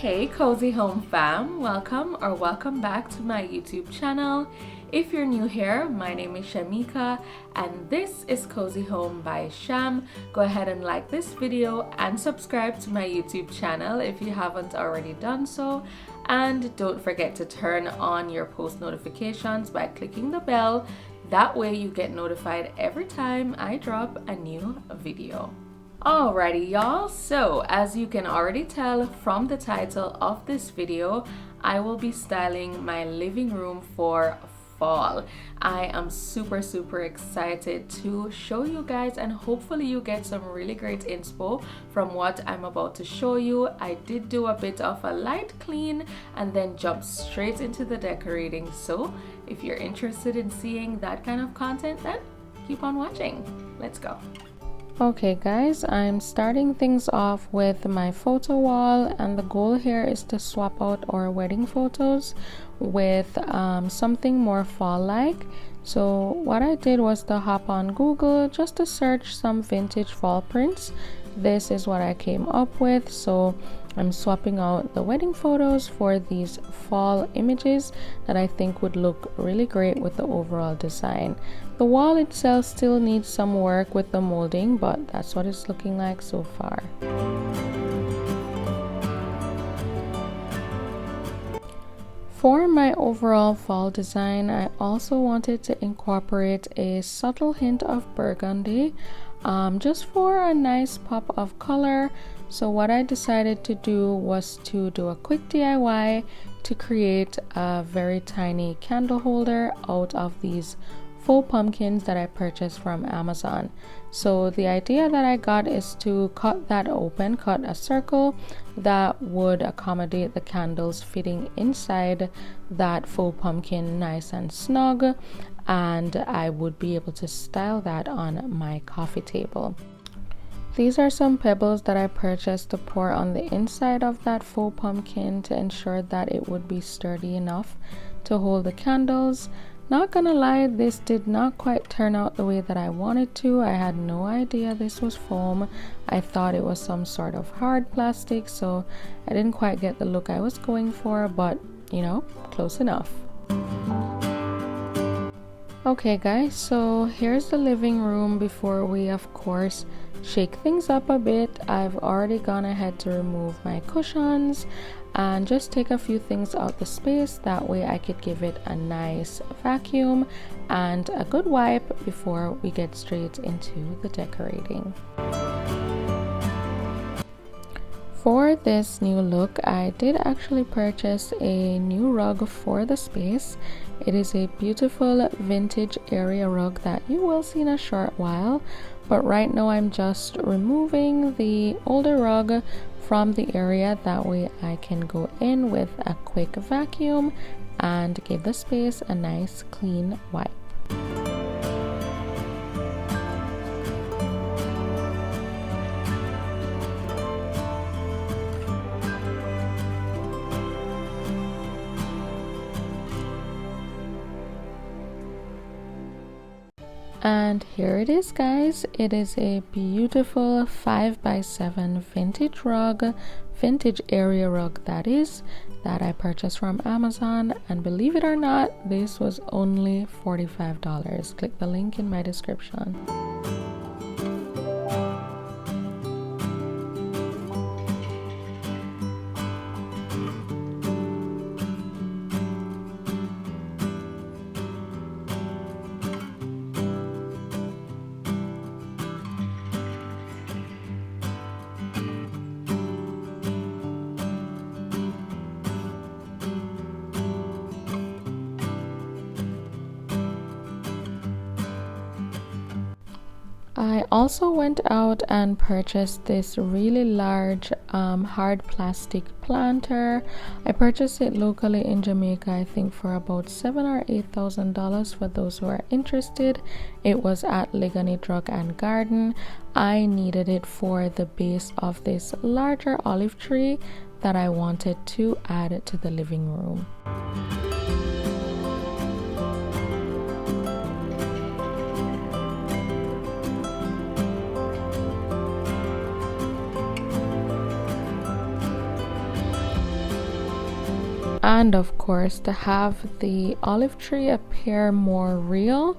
Hey Cozy Home fam, welcome back to my YouTube channel. If you're new here, my name is Shamika and this is Cozy Home by Sham. Go ahead and like this video and subscribe to my YouTube channel if you haven't already done so. And don't forget to turn on your post notifications by clicking the bell. That way you get notified every time I drop a new video. Alrighty y'all, so as you can already tell from the title of this video, I will be styling my living room for fall. I am super excited to show you guys, and hopefully you get some really great inspo from what I'm about to show you. I did do a bit of a light clean and then jump straight into the decorating, so if you're interested in seeing that kind of content, then keep on watching. Let's go. Okay guys, I'm starting things off with my photo wall, and the goal here is to swap out our wedding photos with something more fall-like. So what I did was to hop on Google just to search some vintage fall prints. This is what I came up with, so I'm swapping out the wedding photos for these fall images that I think would look really great with the overall design. The wall itself still needs some work with the molding, but that's what it's looking like so far. For my overall fall design, I also wanted to incorporate a subtle hint of burgundy, just for a nice pop of color. So what I decided to do was to do a quick DIY to create a very tiny candle holder out of these faux pumpkins that I purchased from Amazon. So the idea that I got is to cut that open, cut a circle that would accommodate the candles fitting inside that faux pumpkin nice and snug, and I would be able to style that on my coffee table. These are some pebbles that I purchased to pour on the inside of that faux pumpkin to ensure that it would be sturdy enough to hold the candles. Not gonna lie, this did not quite turn out the way that I wanted to. I had no idea this was foam. I thought it was some sort of hard plastic, so I didn't quite get the look I was going for, but you know, close enough. Okay guys, so here's the living room before we of course shake things up a bit. I've already gone ahead to remove my cushions and just take a few things out the space. That way I could give it a nice vacuum and a good wipe before we get straight into the decorating. For this new look, I did actually purchase a new rug for the space. It is a beautiful vintage area rug that you will see in a short while, but right now I'm just removing the older rug from the area. That way I can go in with a quick vacuum and give the space a nice clean wipe. And here it is guys, it is a beautiful 5x7 vintage rug, vintage area rug that I purchased from Amazon, and believe it or not, this was only $45. Click the link in my description. I also went out and purchased this really large hard plastic planter. I purchased it locally in Jamaica, I think for about $7,000 or $8,000 for those who are interested. It was at Ligani Drug and Garden. I needed it for the base of this larger olive tree that I wanted to add to the living room. And of course, to have the olive tree appear more real,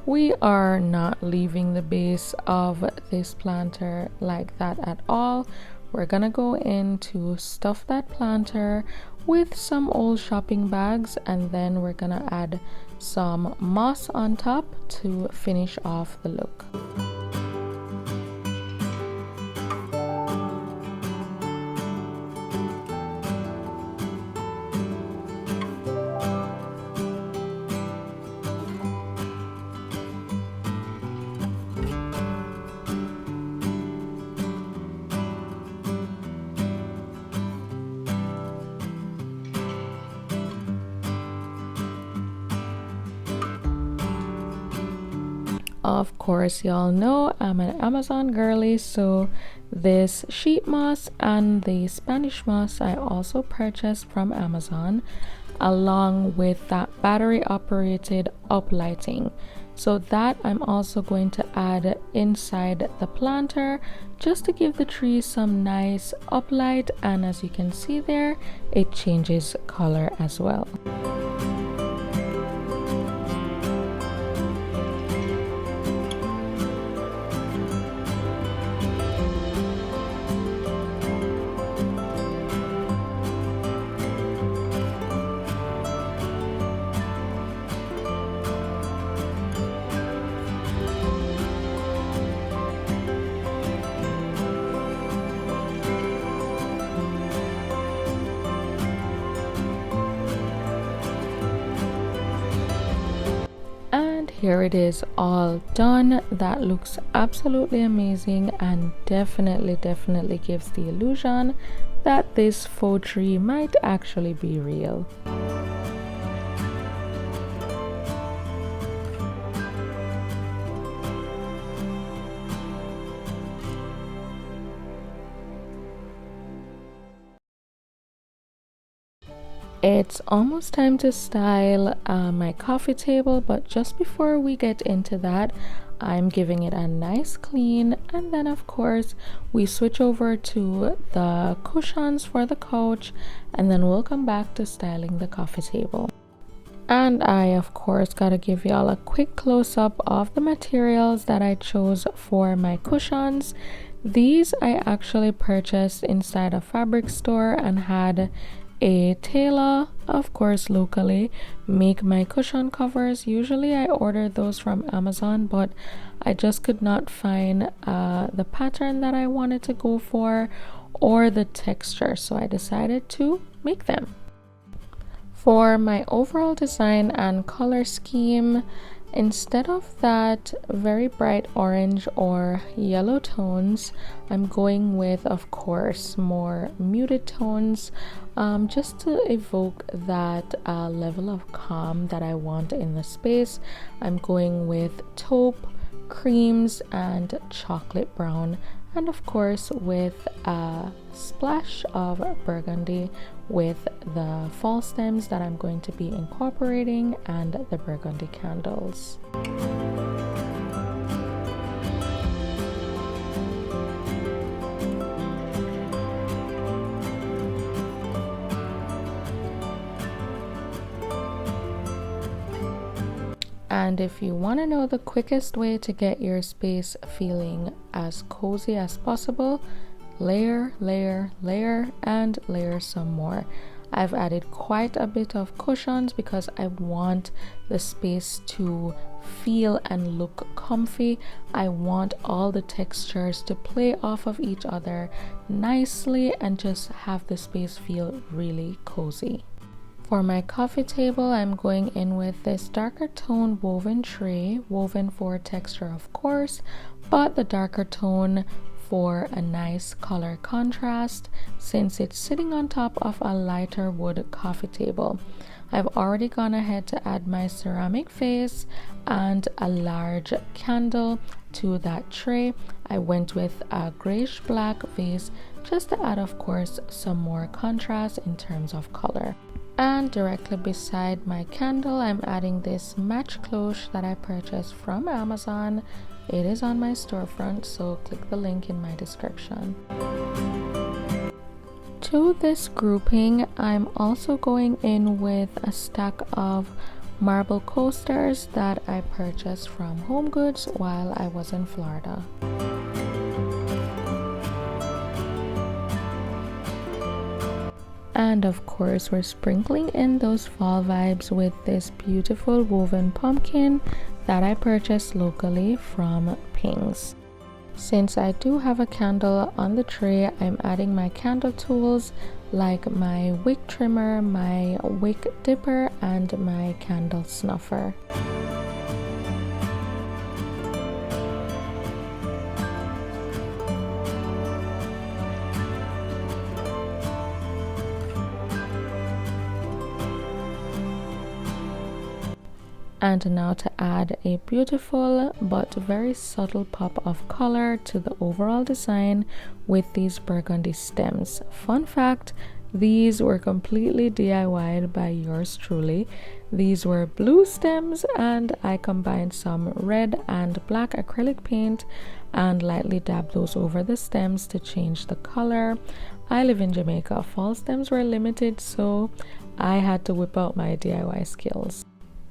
we are not leaving the base of this planter like that at all. We're gonna go in to stuff that planter with some old shopping bags, and then we're gonna add some moss on top to finish off the look. Of course, y'all know I'm an Amazon girly, so this sheet moss and the Spanish moss I also purchased from Amazon, along with that battery operated uplighting. So that I'm also going to add inside the planter just to give the tree some nice uplight, and as you can see there, it changes color as well. Here it is all done. That looks absolutely amazing and definitely gives the illusion that this faux tree might actually be real. It's almost time to style my coffee table, but just before we get into that, I'm giving it a nice clean, and then of course we switch over to the cushions for the couch, and then we'll come back to styling the coffee table. And I of course gotta give y'all a quick close-up of the materials that I chose for my cushions. These I actually purchased inside a fabric store and had a tailor, of course locally, make my cushion covers. Usually I order those from Amazon, but I just could not find the pattern that I wanted to go for or the texture, so I decided to make them. For my overall design and color scheme, instead of that very bright orange or yellow tones, I'm going with, of course, more muted tones, just to evoke that level of calm that I want in the space. I'm going with taupe, creams, and chocolate brown, and of course with a splash of burgundy with the fall stems that I'm going to be incorporating and the burgundy candles. And if you want to know the quickest way to get your space feeling as cozy as possible, layer, layer, layer, and layer some more. I've added quite a bit of cushions because I want the space to feel and look comfy. I want all the textures to play off of each other nicely and just have the space feel really cozy. For my coffee table, I'm going in with this darker tone woven tray, woven for texture of course, but the darker tone for a nice color contrast since it's sitting on top of a lighter wood coffee table. I've already gone ahead to add my ceramic vase and a large candle to that tray. I went with a grayish black vase just to add, of course, some more contrast in terms of color. And directly beside my candle, I'm adding this match cloche that I purchased from Amazon. It is on my storefront, so click the link in my description. To this grouping, I'm also going in with a stack of marble coasters that I purchased from Home Goods while I was in Florida. And of course, we're sprinkling in those fall vibes with this beautiful woven pumpkin that I purchased locally from Ping's. Since I do have a candle on the tray, I'm adding my candle tools like my wick trimmer, my wick dipper, and my candle snuffer. And now to add a beautiful but very subtle pop of color to the overall design with these burgundy stems. Fun fact, these were completely DIY'd by yours truly. These were blue stems and I combined some red and black acrylic paint and lightly dabbed those over the stems to change the color. I live in Jamaica. Fall stems were limited, so I had to whip out my DIY skills.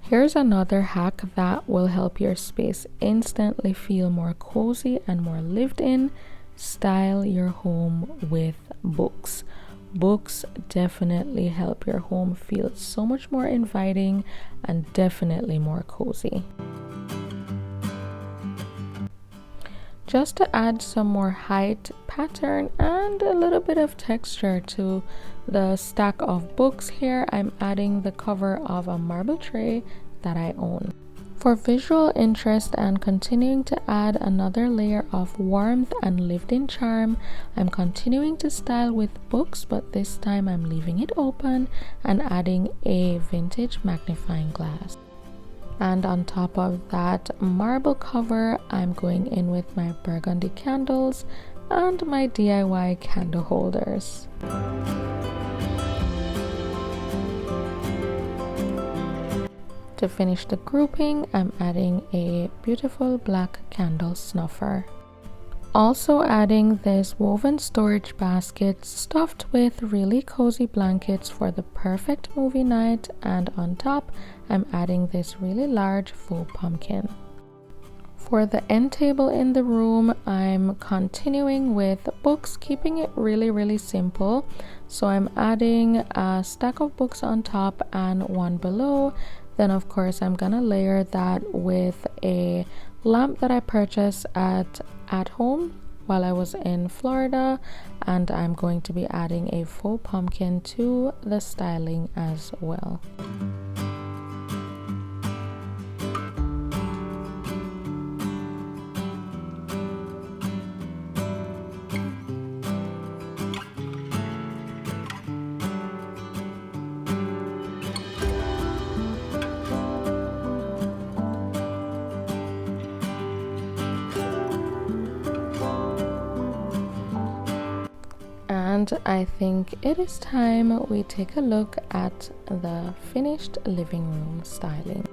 Here's another hack that will help your space instantly feel more cozy and more lived in. Style your home with books. Books definitely help your home feel so much more inviting and definitely more cozy. Just to add some more height, pattern, and a little bit of texture to the stack of books here, I'm adding the cover of a marble tray that I own. For visual interest and continuing to add another layer of warmth and lived-in charm, I'm continuing to style with books, but this time I'm leaving it open and adding a vintage magnifying glass. And on top of that marble cover, I'm going in with my burgundy candles and my DIY candle holders. To finish the grouping, I'm adding a beautiful black candle snuffer. Also adding this woven storage basket stuffed with really cozy blankets for the perfect movie night, and on top I'm adding this really large faux pumpkin. For the end table in the room, I'm continuing with books, keeping it really simple. So I'm adding a stack of books on top and one below. Then of course I'm gonna layer that with a lamp that I purchased at home while I was in Florida, and I'm going to be adding a faux pumpkin to the styling as well. And I think it is time we take a look at the finished living room styling.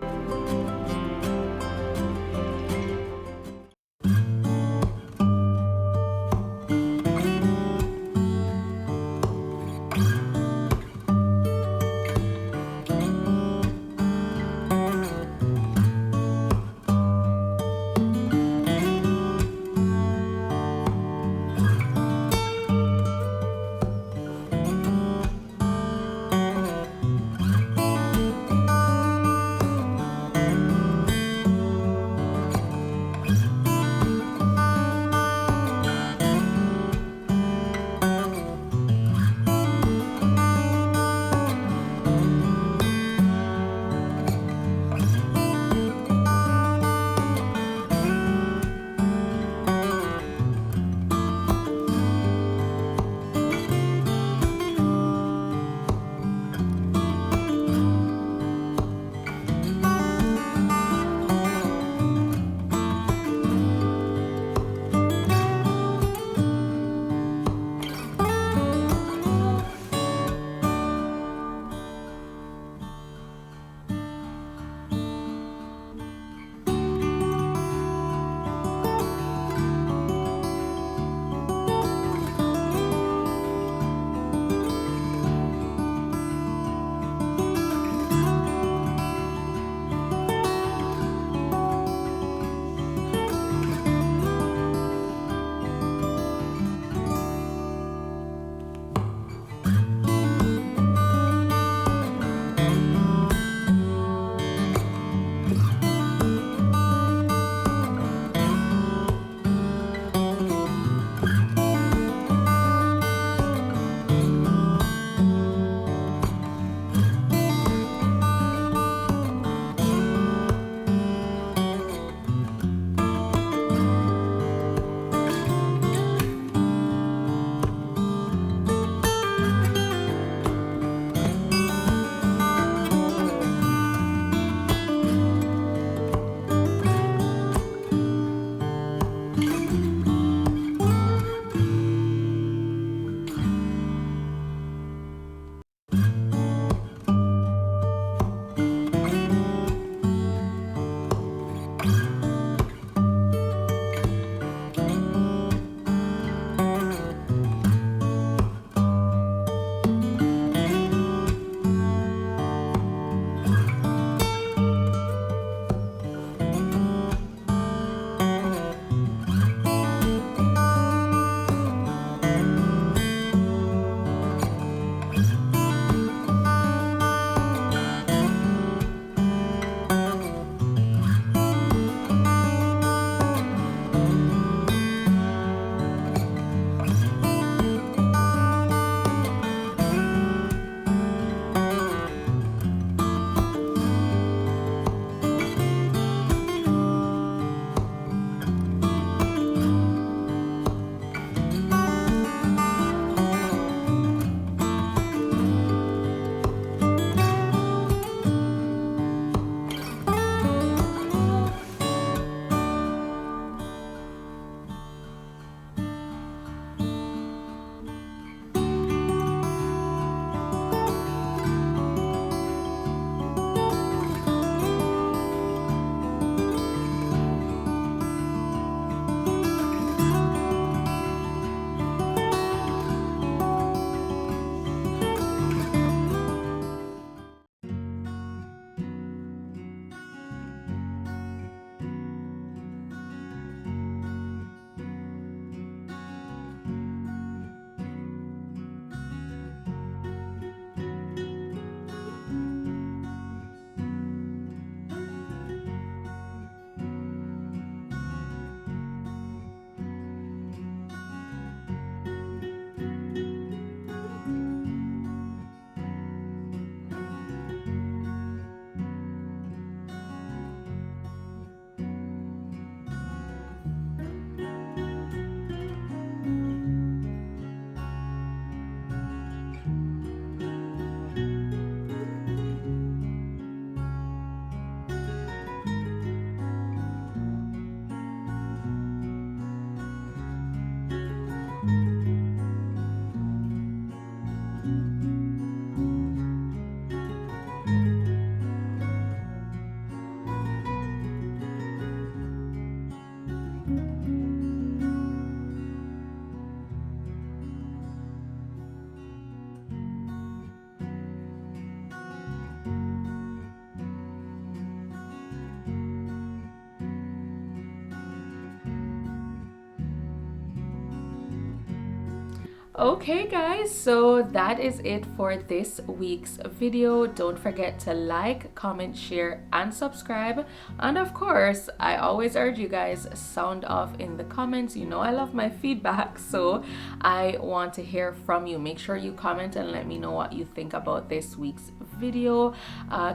Okay guys, so that is it for this week's video. Don't forget to like, comment, share, and subscribe. And of course, I always urge you guys, sound off in the comments. You know I love my feedback, so I want to hear from you. Make sure you comment and let me know what you think about this week's video.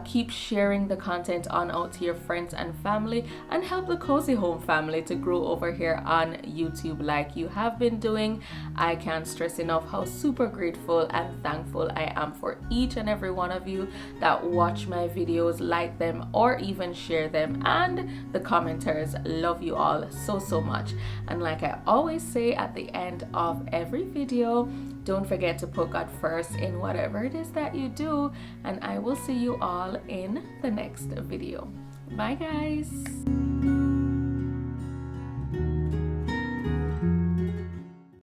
Keep sharing the content on out to your friends and family, and help the Cozy Home family to grow over here on YouTube like you have been doing. I can't stress enough how super grateful and thankful I am for each and every one of you that watch my videos, like them, or even share them. And the commenters, love you all so much. And like I always say at the end of every video, don't forget to put God first in whatever it is that you do, and I will see you all in the next video. Bye guys.